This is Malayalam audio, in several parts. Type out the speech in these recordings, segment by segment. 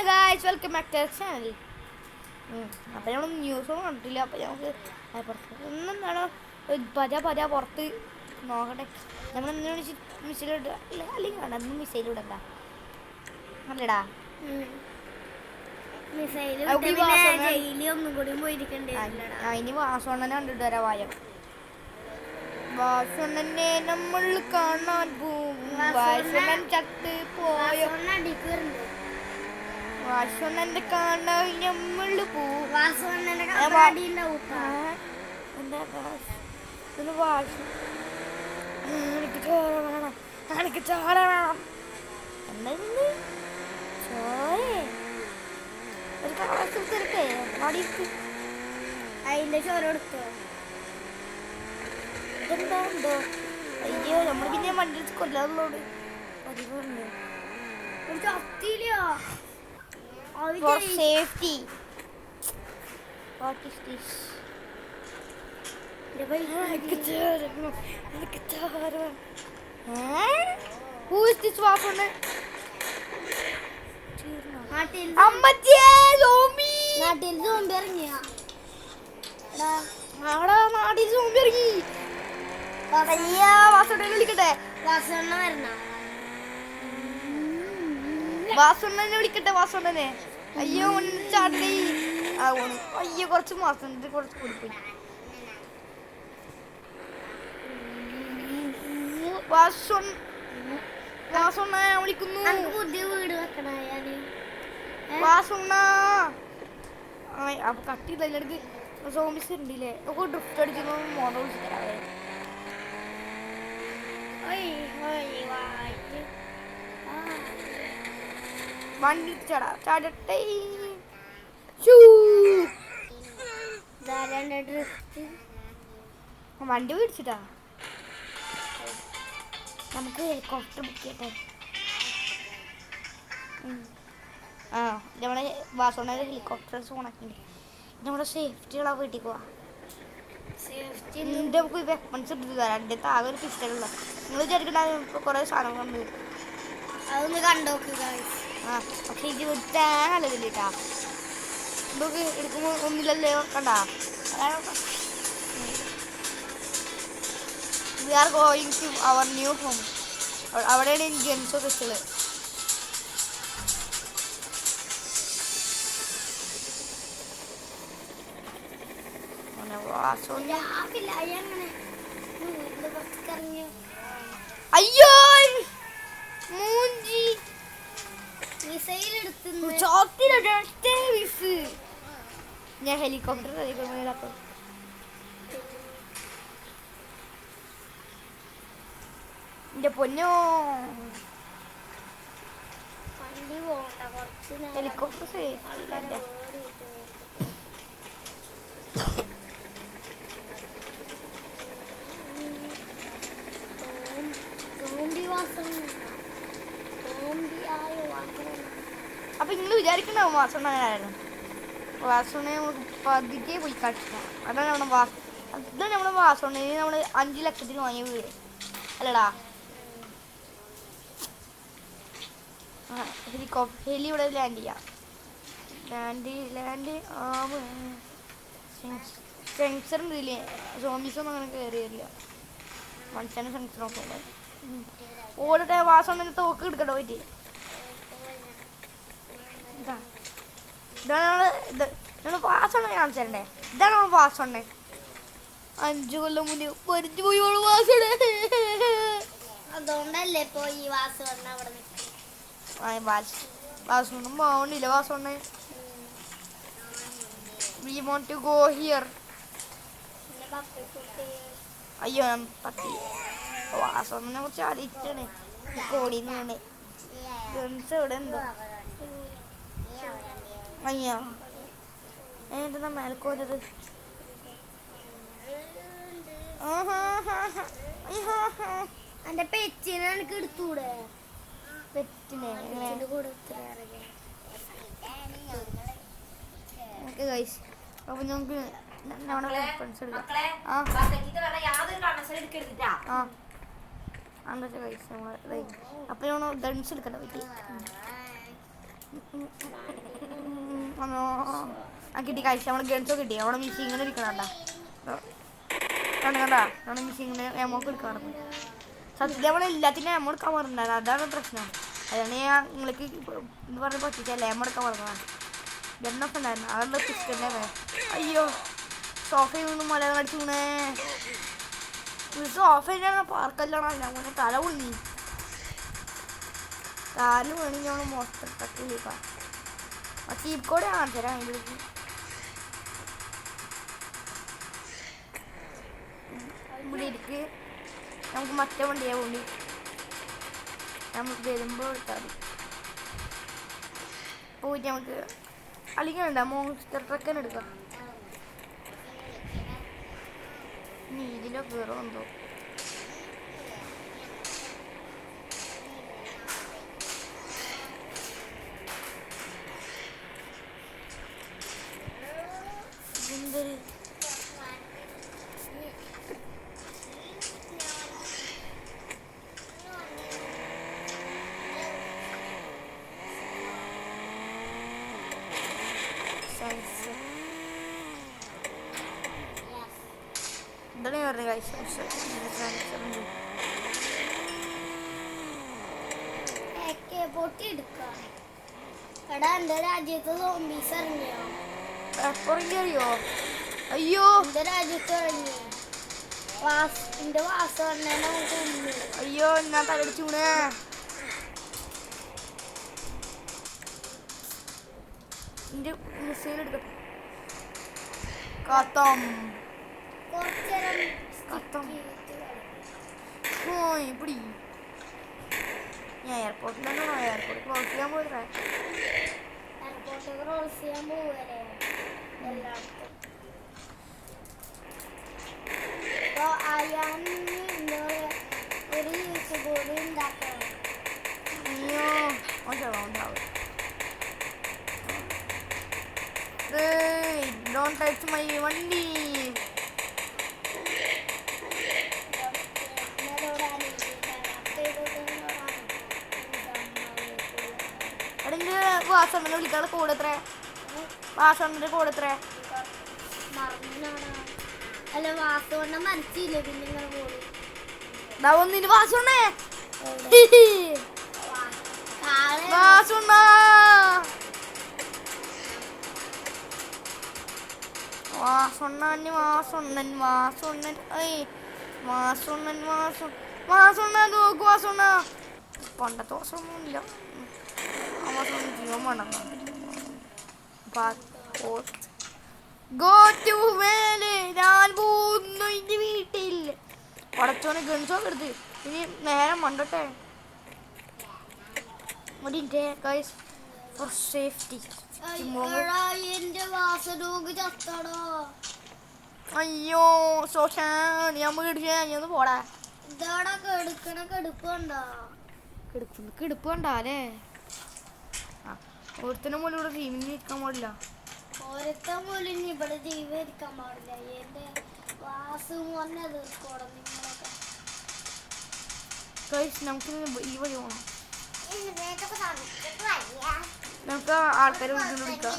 Guys welcome back to channel. അപ്പം ഞങ്ങൾ ന്യൂസൊന്നും കണ്ടിട്ടില്ല. അപ്പം ഞങ്ങൾക്ക് ഇന്നെന്താണ് പജ പുറത്ത് നോക്കട്ടെ. നമ്മൾ എന്തിനാണ് മിസൈലിട അല്ലെങ്കിൽ വേണ്ട അന്ന് മിസൈലിടണ്ട അല്ലടാ. ഇനി വാസവണ്ണനെ കണ്ടിട്ട് വരാം. വാസവണ്ണനെ നമ്മൾ കാണാൻ പോകും. വാസവണ്ണൻ ചത്ത് പോയോ? വാസവണ്ണന്റെ കാണാൻ നമ്മള് പോവും. എനിക്ക് ചോര വേണം, എനിക്ക് ചോര വേണം. എന്താ ചോരേ? ഒരു കളത്തിട്ടെ മടിക്ക് അതിന്റെ ചോര എടുത്തോ? ഇതെന്താ ഉണ്ടോ? അയ്യോ, നമ്മൾ പിന്നെ വണ്ടി കൊല്ലാതുള്ളോട് പതിവുണ്ട്. ഒരു ചത്തില്ല. For safety. What is this? Who is this Vasuna? അമ്മച്ചേ സോംബി. നാട്ടിൽ സോംബി ഇറങ്ങിയാ? നാട്ടിൽ സോംബി ഇറങ്ങി. വാസുണ്ണനെ വിളിക്കട്ടെ. വാസുണ്ണനെ വിളിക്കട്ടെ. വാസുണ്ണനെ അയ്യോ ചാടി. അയ്യോ കുറച്ച് മാസം കുറച്ച് കൂടിപ്പോയി. വാസുണ്ണ വിളിക്കുന്നു. പുതിയ വീട് വെക്കണ വാസുണ്ണ. അപ്പൊ കട്ട് ചെയ്ത അതിലേക്ക് സോമിസ് ഉണ്ടില്ലേ ഒക്കെ ഡ്രിഫ്റ്റ് അടിക്കുന്നു. മോനെ വിളിച്ചു തരാവേ. വണ്ടി ചാടട്ടെ. വണ്ടി പിടിച്ചിട്ടാ. നമുക്ക് ഹെലികോപ്റ്റർ ബുക്ക് ചെയ്യട്ടെ. നമ്മളെ വാസോണയുടെ ഹെലികോപ്റ്റേഴ്സ് ഓണാക്കിണ്ട്. നമ്മുടെ സേഫ്റ്റിയുള്ള വീട്ടിൽ പോവാ. സേഫ്റ്റി നമുക്ക് വെപ്പൺസ് എടുത്ത് തരാം. എൻ്റെ താകെ ഒരു പിസ്റ്റലുള്ള. നിങ്ങൾ വിചാരിക്കണ്ട കുറേ സാധനങ്ങളുണ്ട്. അതൊന്ന് കണ്ടോക്ക്. പക്ഷെ ഇത് നല്ലതില്ല കേട്ടാ. ഇതൊക്കെ എടുക്കുമ്പോൾ ഒന്നില്ലല്ലോ കണ്ടാ. We are going to our new home. അവിടെയാണ് ഗെയിംസ് ഒക്കെ വെച്ചത്. അയ്യോ മൂഞ്ചി ഞാൻ ഹെലികോപ്റ്റർ എന്റെ പൊന്നോ. ഹെലികോപ്റ്റർ അപ്പൊ നിങ്ങൾ വിചാരിക്കണോ വാസുണ്ണനായിരുന്നു? വാസുണ്ണനെ നമുക്ക് പതിക്കെ പോയി കാട്ടിക്കണം. അതാണ് നമ്മുടെ വാസുണ്ണനെ നമ്മൾ 5 ലക്ഷത്തിന് വാങ്ങിയ വീട് അല്ലടാ. ഹെലി ഇവിടെ ലാൻഡ് ചെയ്യാം. Land sensor ഉണ്ടില്ലേ? സോമീസൊന്നും അങ്ങനെ കയറി വരില്ല. മനുഷ്യനെ സെൻസർ നോക്കുമ്പോൾ ഓടിട്ടെ. വാസുണ്ണനെ തോക്ക് എടുക്കട്ടെ പോയിട്ട്. ഇതാണ് വാസുണ്ണ കാണിച്ചേ. ഇതാണ് വാസുണ്ണ. 5 കൊല്ലം മുന്നേ മരിച്ചു പോയി വാസുണ്ണ. അതുകൊണ്ടല്ലേ പോയി വാസുണ്ണ അവിടെ വാസുണ്ണ പോകണില്ല. വാസുണ്ണ we want to go here. അയ്യോ പറ്റി. വാസുണ്ണനെ കുറിച്ച് അറിയിച്ചാണ് കോടിന്നാണ്. ഗൺസ് ഇവിടെ ഉണ്ടോ? അയ്യോ എന്താ മേലക്ക് പോയത്? എന്റെ പെറ്റിനെ എനിക്ക് എടുത്തൂടെ? പെറ്റിനെ അപ്പൊ ഞങ്ങൾക്ക് നമ്മുടെ വെപ്പൺസ് എടുക്കാം. അപ്പൊ നമ്മൾ ഗൺസ് എടുക്കണ്ട പറ്റി. ആ കിട്ടി കഴിച്ച നമ്മള് ഗൺസോ കിട്ടി അവിടെ മിസ് ഇങ്ങനെ ഇരിക്കണണ്ട കണ്ടാ നമ്മുടെ മിസ് ഇങ്ങനെ എമൗണ്ട് എടുക്കാൻ സത്യത്തിൽ നമ്മൾ എല്ലാത്തിനും എമൗണ്ട് എടുക്കാൻ പറഞ്ഞിട്ടുണ്ടായിരുന്നു അതാണ് പ്രശ്നം അതാണ് ഞാൻ നിങ്ങൾക്ക് എന്ന് പറഞ്ഞ് പറ്റിച്ചല്ലേ എമൗണ്ട് എടുക്കാൻ പറഞ്ഞതാണ് ഗണ്ണൊക്കെ ഉണ്ടായിരുന്നു അതുള്ള സിസ്റ്ററിനെ അയ്യോ സോഫയിൽ നിന്ന് മല കടിച്ചു വീണേ സോഫയിലാണ് പാർക്കല്ലാണ് ഞാൻ തല കുഞ്ഞി കാല് വീണി ഞങ്ങൾ മൊത്തത്തിൽ ചീപ്കോടെ കാണിച്ചു തരാം അതിൻ്റെ ഇവിടെ ഇരിക്ക് നമുക്ക് മറ്റേ വണ്ടിയാ വേണ്ടി നമുക്ക് വരുമ്പോൾ എടുത്താൽ മതി പോയിട്ട് നമുക്ക് അളിക്കണ്ട മോൺസ്റ്റർ ട്രക്കൻ എടുക്കാം ഇനി ഇതിലോ കയറോ എന്തോ എന്തൊരു എന്താണ് പറഞ്ഞ കാഴ്ച എടാ എന്റെ രാജ്യത്ത് സോംബീസ് ഇറങ്ങിയോ അറിയോ അയ്യോ എന്റെ രാജ്യത്ത് ഇറങ്ങി എന്റെ വാസവണ്ണനെ കൊന്നു അയ്യോ ഞാൻ തലടിച്ചു വീണേ എന്റെ മിസൈൽ എടുക്കട്ടെ കത്തം കത്തം ഓയ് പിടി ഞാൻ എയർപോർട്ടിലാണോ എയർപോർട്ട് ക്ലോസ് ചെയ്യാൻ പോയതാ എയർപോർട്ട് ക്രോസ് ചെയ്യാൻ പോവല്ലേ എല്ലായിടത്തും അപ്പൊ അയാൾ ഒരു യൂട്യൂബ് കൂടി ഉണ്ടാക്കണം അയ്യോ ഉണ്ടാവും don't touch my വണ്ടി എടന്റെ വാസണ്ണനെ വിളിക്കാനുള്ള കോഡ് എത്ര വാസണ്ണന്റെ കോഡ് എത്ര അല്ല വാസവണ്ണ മനസ്സില്ല പിന്നെ ഇങ്ങനെ പോയി ഒന്നിന് വാസണ്ണേ വാസണ്ണ വാസണ്ണൻ നോക്കു വാസണ്ണ പണ്ടത്തെ വാസൊന്നുമില്ല വാസണ്ണ ജീവൻ വേണം ഞാൻ പോകുന്നു എന്റെ വീട്ടിൽ പടച്ചോനെ ഗൺസൊക്കെ എടുത്ത് ഇനി നേരം മണ്ടട്ടെ ഫോർ സേഫ്റ്റി എന്റെ വാസനോക്ക് ചത്തടോ അയ്യോ സോഷാ ഞാൻ മേടിച്ചാ ഒന്ന് പോടാ ഇതാടാ കെടുക്കണ കിടുപ്പ് കണ്ടാ അല്ലേ ആ ഒരുത്തനും പോലും ഇവിടെ ടീമിന് ഇരിക്കാൻ പാടില്ല ഓരത്തെ പോലും ഇവിടെ ജീവൻ ഇരിക്കാൻ പാടില്ല എന്റെ വാസു മോനെ തീർക്കോടെ നിങ്ങളൊക്കെ നമുക്ക് ഈ വഴി പോകണം നമുക്ക് ആൾക്കാരെ വിളിക്കാം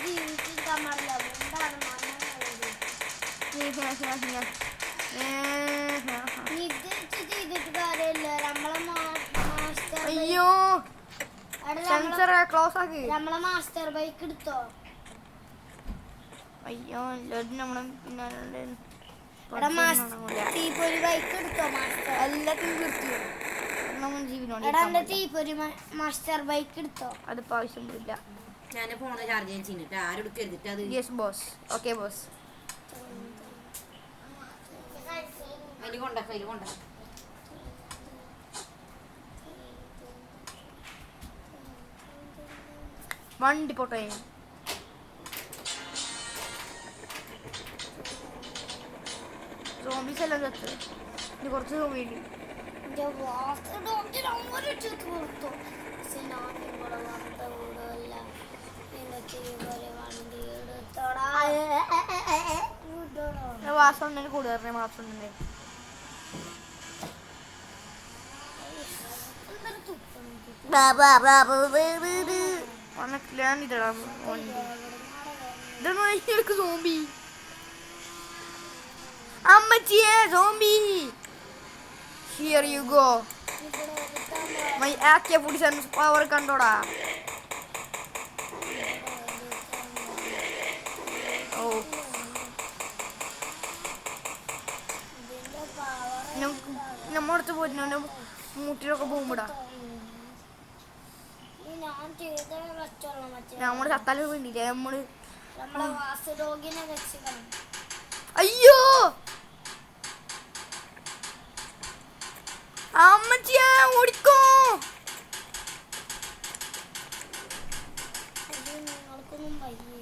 ജീവിച്ചിരിക്കാൻ പാടില്ല ചെയ്തിട്ട് കാര്യമില്ല അയ്യോ ക്ലോസ് ആക്കി നമ്മളെ മാസ്റ്റർ ബൈക്ക് എടുത്തോ അയ്യോ എല്ലാവരും നമ്മളെ പിന്നാലെ തീപ്പൊരി ബൈക്ക് എടുത്തോ മാസ്റ്റർ എല്ലാത്തിനും തീർത്തു തീപ്പൊരി മാസ്റ്റർ ബൈക്ക് എടുത്തോ അതിപ്പോ ആവശ്യം വരില്ല ഞാൻ ഫോണ് ചാർജ് ചെയ്തിട്ട് ആരും എടുക്കരുതിട്ട് അത് യെസ് ബോസ് ഓക്കെ ബോസ് അതിൽ കൊണ്ട വണ്ടി പോട്ടെ സോംബീസ് എല്ലാം ചത്ത് ഇനി കുറച്ച് സോംബി വാസണ്ണന് കൂടുതൽ വാസണ്ണന് ഇതൊക്കെ സോംബി അമ്മച്ചിയെ zombie here you go my AK-47 power കണ്ടോടാ ഓ നമ്മളടുത്ത് പോയിട്ട് മൂട്ടിലൊക്കെ പോകുമ്പോടാ ഞാൻ ചെയ്ത വെച്ചോളാം മറ്റേ നമ്മള് ചത്താലും വേണ്ടിയില്ലേ നമ്മള് നമ്മളെ വാസുരോഗിനെ രക്ഷിക്കണം. അയ്യോ അമ്മച്ചിയെ ഓടിക്കോ അത് നിങ്ങൾക്കൊന്നും വയ്യേ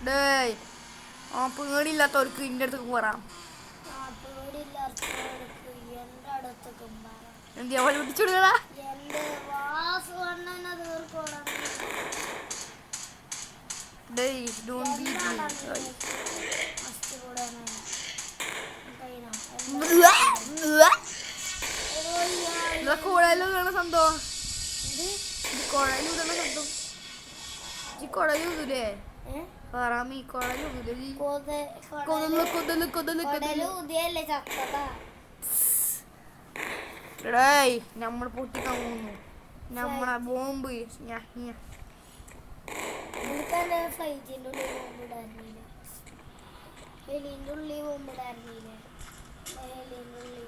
ഡേയ് ആ പേടിയില്ലാത്തവർക്ക് ഇന്റെ അടുത്തേക്ക് വരാം ആ പേടിയില്ലാത്തവർക്ക് എൻ്റെ അടുത്തേക്ക് വരാം. എന്തിയാ പോലെ പിടിച്ചുവിടുകടാ എൻ്റെ വാസുവണ്ണനെ തീർക്കണം. ഡേയ് ഡോണ്ട് ബീറ്റ് എന്താണ് മീ ഫസ്റ്റ് കൂടെ കഴിഞ്ഞോ ഇതൊക്കെ കുഴയിലൂടാണ് സംഭവം ഇത് കുഴയിലൂടാണ് സംഭവം ഈ കുഴയൂലേ പറയാമീ കുഴയൂലേ കൊതല് കൊതല് കൊതല് കൊതല് ഉദയല്ലേ ചക്കതാ ഡേയ് നമ്മൾ പൊട്ടിക്കാൻ പോകുന്നു നമ്മളെ ബോംബ് എനിക്കെന്റെ ഫ്ലൈറ്റിൻ്റെ ഉള്ളിൽ ബോംബിടായിരുന്നില്ലേ ഹെലിൻ്റെ ഉള്ളിൽ ബോംബിടായിരുന്നില്ലേ ഹെലിൻ്റെ ഉള്ളിൽ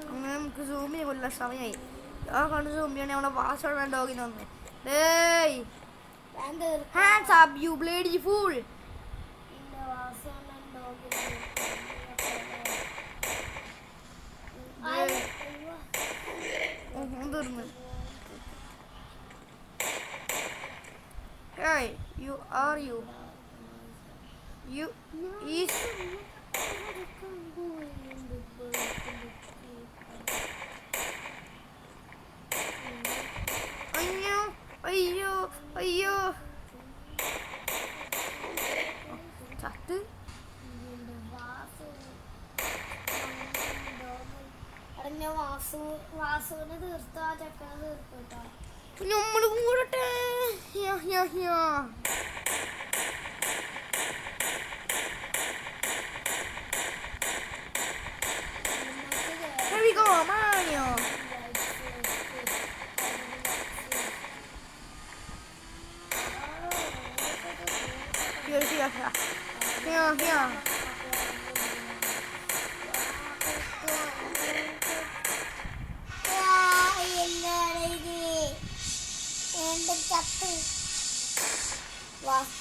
അങ്ങനെ നമുക്ക് സൂമിനെ കൊല്ലാൻ സമയമായി ആ കണ്ട് സൂമിയാണ് നമ്മളെ പാസ്വേഡ് ഡോഗിന് വന്ന് ഡേയ് hands up you bloody fool തീർന്ന് hey you are you is അയ്യോ അയ്യോ അയ്യോ ചത്ത് വാസുവിനെ തീർത്ത ആ ചക്കനെ തീർക്കട്ടോ. നമ്മള് കൂടട്ടെ Here we go, Mario. Here.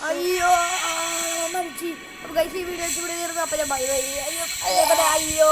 അയ്യോ മരിച്ചു. അപ്പൊ ഗൈസ് ഈ വീഡിയോ ഇവിടെ തീർന്നു. അപ്പൊ ഞാൻ ബൈ ബൈ. അയ്യോ